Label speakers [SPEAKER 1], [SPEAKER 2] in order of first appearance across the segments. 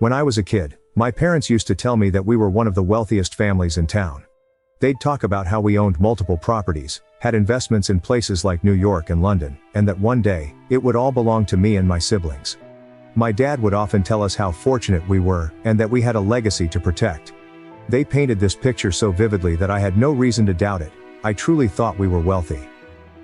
[SPEAKER 1] When I was a kid, my parents used to tell me that we were one of the wealthiest families in town. They'd talk about how we owned multiple properties, had investments in places like New York and London, and that one day, it would all belong to me and my siblings. My dad would often tell us how fortunate we were, and that we had a legacy to protect. They painted this picture so vividly that I had no reason to doubt it. I truly thought we were wealthy.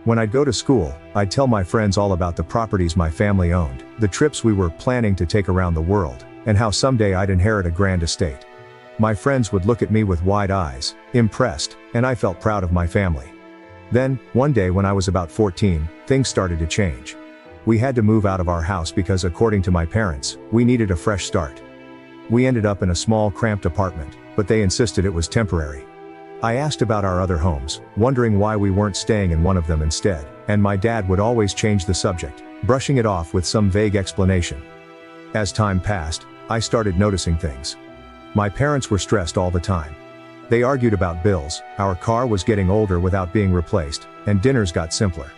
[SPEAKER 1] When I'd go to school, I'd tell my friends all about the properties my family owned, the trips we were planning to take around the world, and how someday I'd inherit a grand estate. My friends would look at me with wide eyes, impressed, and I felt proud of my family. Then, one day when I was about 14, things started to change. We had to move out of our house because, according to my parents, we needed a fresh start. We ended up in a small, cramped apartment, but they insisted it was temporary. I asked about our other homes, wondering why we weren't staying in one of them instead, and my dad would always change the subject, brushing it off with some vague explanation. As time passed, I started noticing things. My parents were stressed all the time. They argued about bills, our car was getting older without being replaced, and dinners got simpler.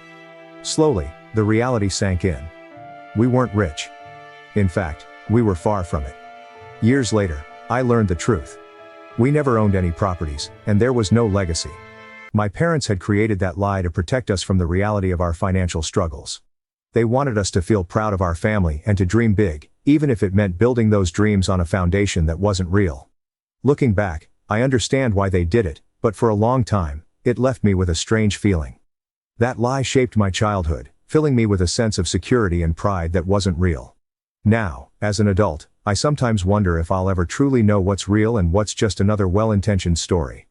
[SPEAKER 1] Slowly, the reality sank in. We weren't rich. In fact, we were far from it. Years later, I learned the truth. We never owned any properties, and there was no legacy. My parents had created that lie to protect us from the reality of our financial struggles. They wanted us to feel proud of our family and to dream big, even if it meant building those dreams on a foundation that wasn't real. Looking back, I understand why they did it, but for a long time, it left me with a strange feeling. That lie shaped my childhood, filling me with a sense of security and pride that wasn't real. Now, as an adult, I sometimes wonder if I'll ever truly know what's real and what's just another well-intentioned story.